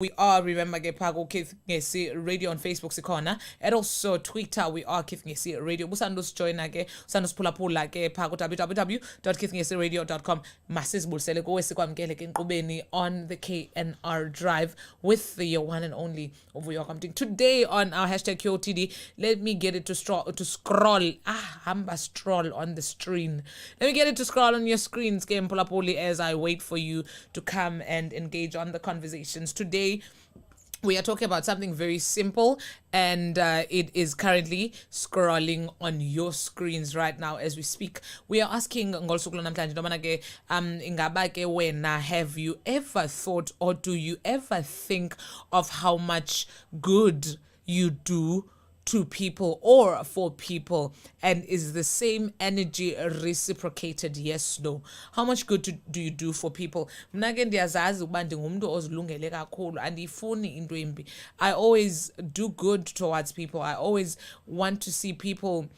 We are, remember, ke phako Keith Ngesi Radio on Facebook sikhona, and also Twitter we are Keith Ngesi Radio. Busandus join ke, usandus phulaphula ke phako www.keithngesi.radio.com. Masisibulisele kuwe sikwamkele ke enkqubeni on the KNR Drive with the one and only Uvuyo Kamting. Today on our hashtag QOTD, let me get it to scroll. Hamba stroll on the screen. Let me get it to scroll on your screens, ke mphulaphuli, as I wait for you to come and engage on the conversations. Today we are talking about something very simple, and it is currently scrolling on your screens right now as we speak. We are asking ngolsuku namhlanje noma ke ingaba ke wena, have you ever thought, or do you ever think of how much good you do to people or for people, and is the same energy reciprocated? Yes, no. How much good do you do for people? Mna ke ndiyazazi ukuba ndingumntu ozilungele kakhulu, andifuni into embi. I always do good towards people. I always want to see people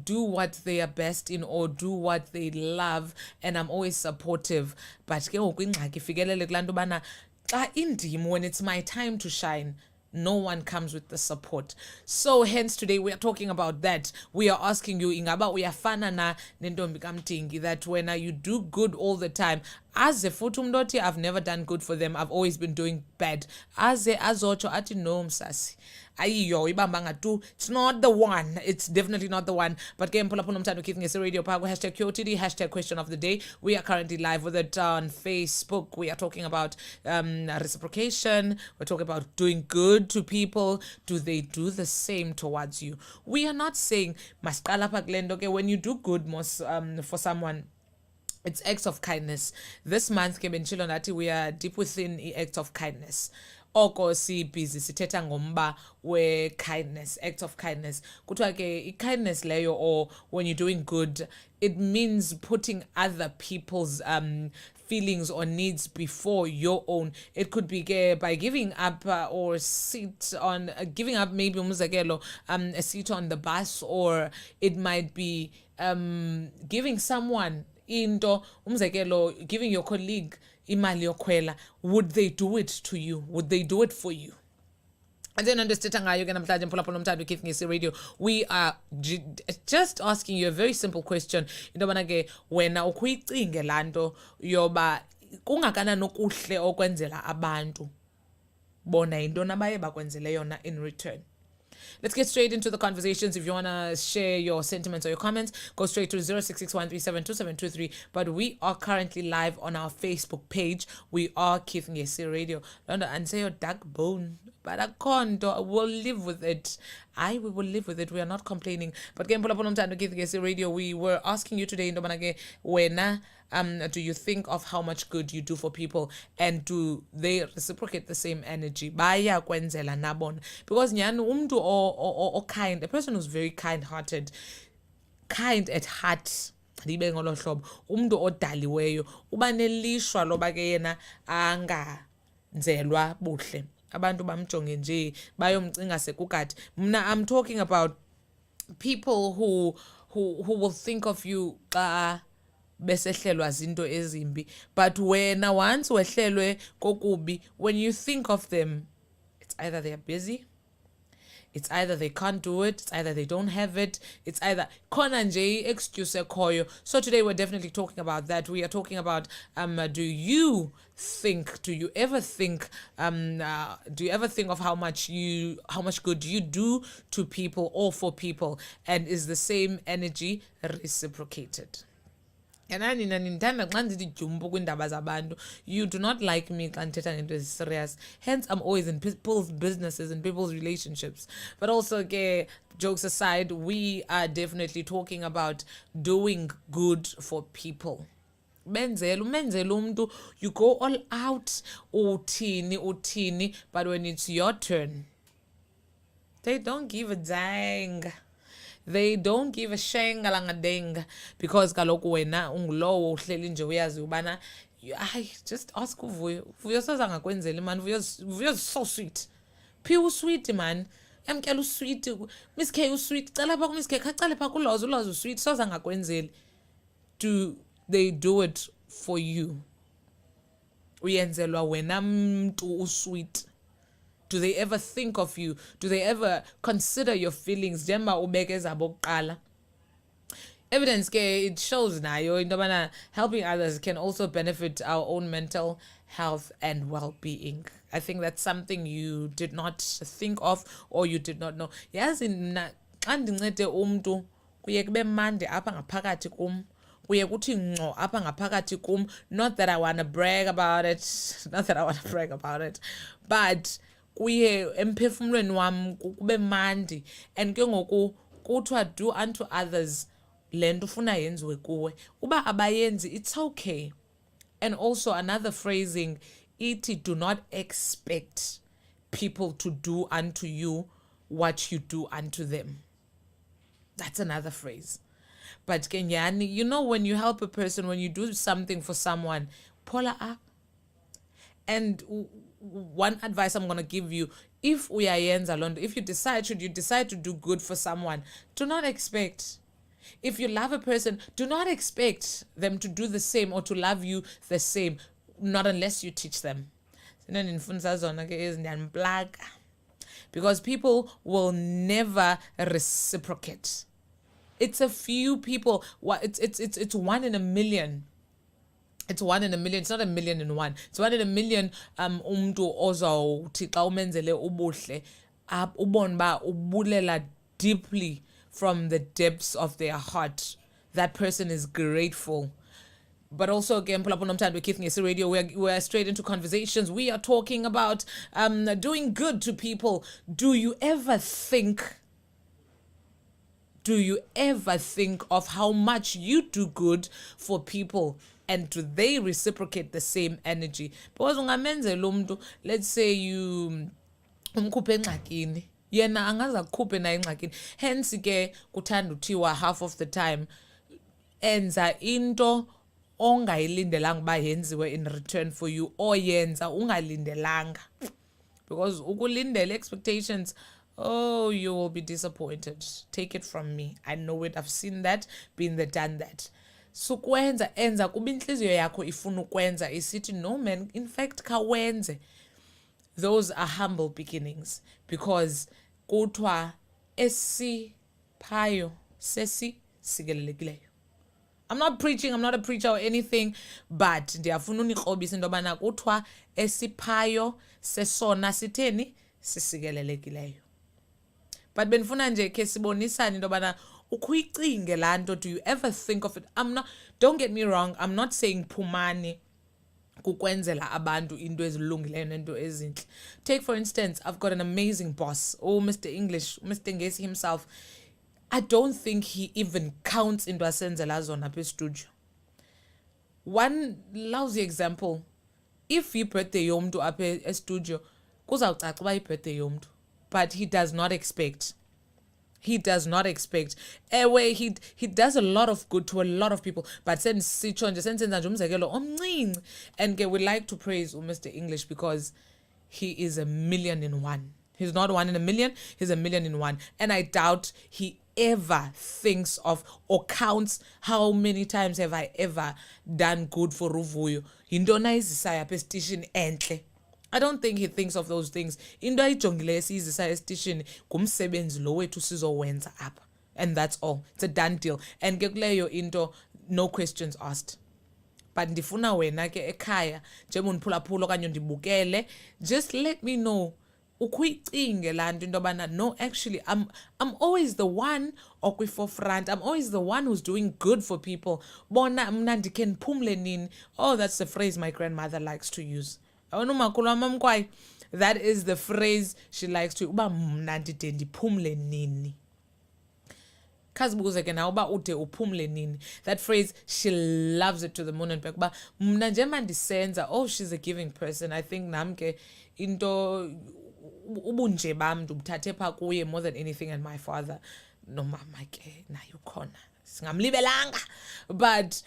do what they are best in, or do what they love, and I'm always supportive. But ke ngoku ingxaki ifikelele kulaa nto ubana xa indim, when it's my time to shine, no one comes with the support. So hence today we are talking about that. We are asking you, ingaba uyafana na nentombi kaMtingi, that when you do good all the time, aze futhi umuntu othi I've never done good for them, I've always been doing bad, aze azotsho athi no msasi ayiyo ibamba ngatu, it's not the one, it's definitely not the one. But ke mphulaphula umthando Keith Ngesi Radio phako, hashtag QOTD, hashtag question of the day. We are currently live with it on Facebook. We are talking about reciprocation. We're talking about doing good to people. Do they do the same towards you? We are not saying masqala pha kule nto ke, when you do good for someone, it's acts of kindness. This month ke benchilo nathi we are deep within acts of kindness. Oko si busy sithetha ngomba we kindness, acts of kindness. Kuthiwa ke kindness leyo, or when you're doing good, it means putting other people's feelings or needs before your own. It could be by giving up or giving up maybe umzekelo a seat on the bus, or it might be giving someone into umzekelo, giving your colleague imali yokhwela. Would they do it to you? Would they do it for you? And then understand ngayo ke namhlanje mphulaphula umthando Keith Ngesi Radio. We are just asking you a very simple question. Into yobana ke wena ukuyicinge laa nto yoba kungakanani okuhle okwenzela abantu, bona yintoni abaye bakwenzele yona in return. Let's get straight into the conversations. If you want to share your sentiments or your comments, go straight to 0661372723. But we are currently live on our Facebook page. We are Keith Ngesi Radio. And say your dark bone, but I can't. We'll live with it. We will live with it. We are not complaining. But Keith Ngesi Radio, we were asking you today, wena, do you think of how much good you do for people, and do they reciprocate the same energy? Baya kwenzela nabon. Because nyani umntu or kind, a person who's very kind-hearted, kind at heart, libe ngolo hlobo, umntu odaliweyo uba nelishwa loba ke yena anganzelwa buhle, abantu bamjonge nje bayomcinga sekukade. Mna, I'm talking about people who will think of you besehlelwa zinto ezimbi, but wena once wehlelwe kokubi, when you think of them, it's either they're busy, it's either they can't do it, it's either they don't have it, it's either khona nje excuse ekhoyo. So today we're definitely talking about that. We are talking about do you ever think of how much good you do to people or for people, and is the same energy reciprocated? And you do not like me serious. Hence, I'm always in people's businesses and people's relationships. But also, jokes aside, we are definitely talking about doing good for people. You go all out, utini, but when it's your turn, they don't give a dang. They don't give a shengalangadeng, because kaloku wena ungulowo uhleli nje uyazi ubana just ask Vuyo soza ngakwenzeli man. Vuyo so sweet, pure sweet man, yamkela usweet, Miss K usweet, cala pha Miss K khacale pha kulozo sweet, soza ngakwenzeli. Do they do it for you? uyenzelwa wena mntu usweet? Do they ever think of you? Do they ever consider your feelings? Njengoba ubeke ezabo kuqala. Evidence it shows nayo into yobana helping others can also benefit our own mental health and well-being. I think that's something you did not think of or you did not know. Yazi mna xa ndincede umntu kuye kube mandi apha ngaphakathi kum, kuye kuthi ngco apha ngaphakathi kum. Not that I want to brag about it, but kuye emphefumulweni wam kube mandi. And ke ngoku kuthiwa do unto others lento ufuna yenziwe kuwe. Uba abayenzi, it's okay. And also another phrasing, iti, do not expect people to do unto you what you do unto them. That's another phrase. But Kenyani, you know, when you help a person, when you do something for someone, pola up. And one advice I'm going to give you, if we are alone, if you decide to do good for someone, do not expect. If you love a person, do not expect them to do the same or to love you the same, not unless you teach them. Because people will never reciprocate. It's a few people. It's 1 in a million. It's 1 in a million. It's not a million in one. It's 1 in a million. Umntu ozawuthi xa umenzele ubuhle ubone ba ubulela deeply from the depths of their heart. That person is grateful. But also again, pull up on time with Keith Ngesi Radio. We're straight into conversations. We are talking about doing good to people. Do you ever think of how much you do good for people, and do they reciprocate the same energy? Because ungamenzela umuntu, let's say you umkhuphe engxakini, yena angaza kukhuphe na engxakini. Hence ke kuthanda uthiwa half of the time enza into ongayilindelanga uba yenziwe in return for you, or yenza ungalindelanga. Because ukulindela expectations, oh, you will be disappointed. Take it from me. I know it. I've seen that, been there, done that. So kwenza enza kuba inhliziyo yakho ifuna ukwenza isithi no man, in fact kawenze. Those are humble beginnings, because kuthiwa esiphayo sesi sigelelekileyo. I'm not preaching, I'm not a preacher or anything, but ndiyafuna unikrobisa into yobana kuthiwa esiphayo sesona sitheni sisigelelekileyo. But benifuna nje ke sibonisane into yobana ukuyicinge laa nto. Do you ever think of it? Don't get me wrong, I'm not saying phumani kukwenzela abantu into ezilungileyo nento ezinhle. Take for instance, I've got an amazing boss, Mr. English, Mr. Ngesi himself. I don't think he even counts into asenzela zona apha studio. One lousy example, if birthday yomntu apha studio, kuzawucaca uba birthday yomntu, but he does not expect. He does not expect. He does a lot of good to a lot of people, but sensenza nje umzekelo omncinci. And we like to praise Mr. English because he is a million in one. He's not 1 in a million, he's a million in one. And I doubt he ever thinks of or counts how many times have I ever done good for Ruvuyo. Yintona izisaya apha estation entle. I don't think he thinks of those things. Into ayijongileyo esiyizisa estation ngumsebenzi lo wethu sizowenza apha. And that's all. It's a done deal. And ke kuleyo into, no questions asked. But ndifuna wena ke ekhaya njengoba uniphulaphula okanye ndibukele, just let me know ukuyicinge laa nto into yobana no, actually I'm always the one okwi-forefront. I'm always the one who's doing good for people. Bona mna ndikhe ndiphumle nini. Oh, that's the phrase my grandmother likes to use. That is the phrase she likes to. Uba mna ndide ndiphumle nini. Kazibuze ke na uba ude uphumle nini. That phrase, she loves it to the moon and back. Uba mna njengoba ndisenza, oh, she's a giving person. I think nam ke into ubunje bam ndibuthathe pha kuye more than anything, and my father nomama ke naye ukhona singamlibelanga. But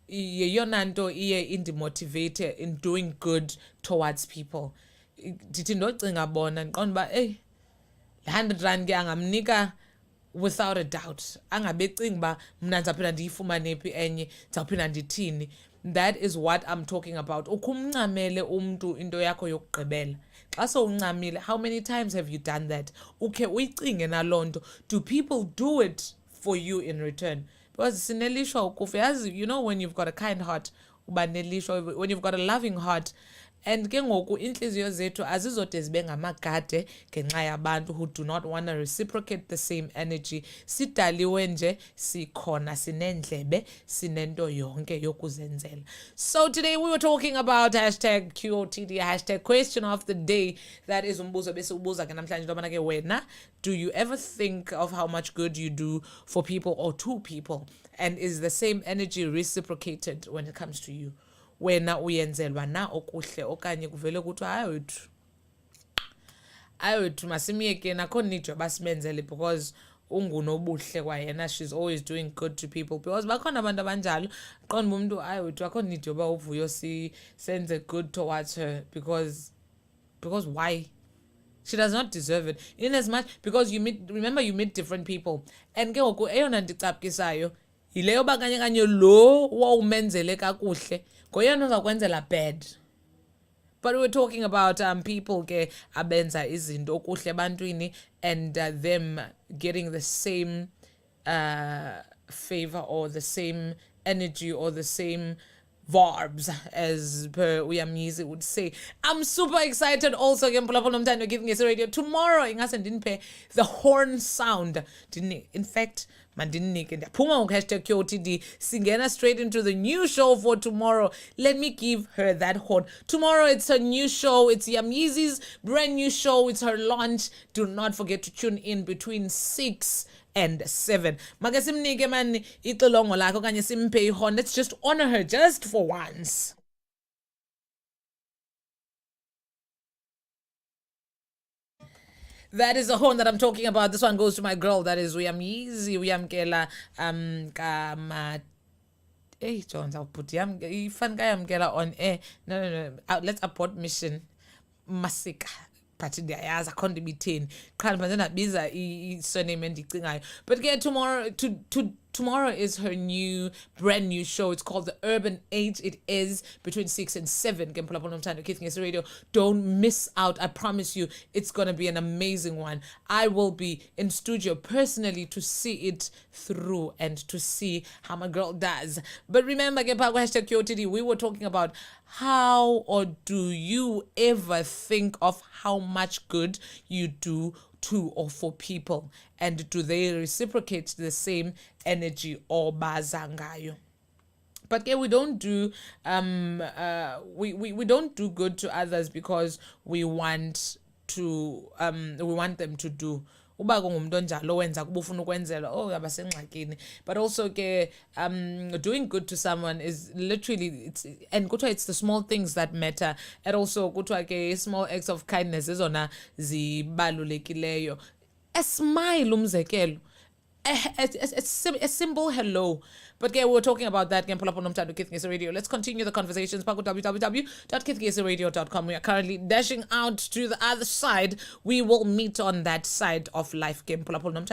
yeyona nto iye indimotivate in doing good towards people. Ndithi ndocinga bona ndiqonda uba le 100 rand ke angamnika without a doubt. Angabecinga uba mna ndizawuphinda ndiyifumane phi enye, ndizawuphinda ndithini. That is what I'm talking about. Ukumncamele umntu into yakho yokugqibela. Xa sowuncamile, how many times have you done that? Ukhe uyicinge naloo nto. Do people do it for you in return? Because sinelishwa ukufa. As you know, when you've got a kind heart, uba nelishwa, when you've got a loving heart, and ke ngoku inhliziyo zethu azizode zibe ngamagade ngenxa yabantu who do not want to reciprocate the same energy. Sidaliwe nje sikhona, sinendlebe, sinento yonke yokuzenzela. So today we were talking about hashtag QOTD, hashtag question of the day. That is umbuzo bese ubuza ke namhlanje ntomana ke wena, do you ever think of how much good you do for people or to people? And is the same energy reciprocated when it comes to you? Wena uyenzelwa na okuhle okanye kuvele kuthiwa hayi wethu masimiyekeni akho need yoba simenzele because ungunobuhle kwayena, she's always doing good to people. Because bakhona abantu abanjalo qonda umuntu hayi wethu akho need yoba uvuyo senze good towards her because why? She does not deserve it. In as much because you meet different people, and ke ngoku eyona ndicapkisayo yileyo uba kanye lo wawumenzele kakuhle ngoyena uzakwenzela bad. But we're talking about people ke abenza izinto okuhle ebantwini and them getting the same favor or the same energy or the same vibes, as per Uyamizi would say. I'm super excited also again. We're giving us a radio tomorrow. Ingase ndiniphe the horn sound. In fact, hashtag QOTD. Singena straight into the new show for tomorrow. Let me give her that horn. Tomorrow it's a new show. It's Yamizi's brand new show. It's her launch. Do not forget to tune in between 6 and 7. Magasimnike man ixilongo lakho kanye simphe ihorn. Let's just honor her just for once. That is the horn that I'm talking about. This one goes to my girl. That is Uyamizi Uyamkela Kama. Hey, Jones, I'll put Yamkela on air. No. Let's abort mission. Masika. But ndiyayazi akhona ibitheni qha manje nabiza i-surname endiyicingayo. But ke tomorrow is her brand new show. It's called The Urban Age. It is between 6 and 7. Ke mphulaphula nomthando Kids Ngesi Radio. Don't miss out. I promise you it's going to be an amazing one. I will be in studio personally to see it through and to see how my girl does. But remember, hashtag QOTD, we were talking about how or do you ever think of how much good you do to or for people, and do they reciprocate the same energy or bazangayo? But we don't do we don't do good to others because we want them to do. Uba kungumuntu onjalo wenza kuba ufuna ukwenzela abasengxakini. But also ke doing good to someone is literally it's the small things that matter. And also kuthiwa ke small acts of kindness ezona zibalulekileyo. A smile umzekelo. A simple hello. But we were talking about that. Pull up on Kids Ngesi Radio. Let's continue the conversations. www.kidsngesi.com. We are currently dashing out to the other side. We will meet on that side of life. Pull up on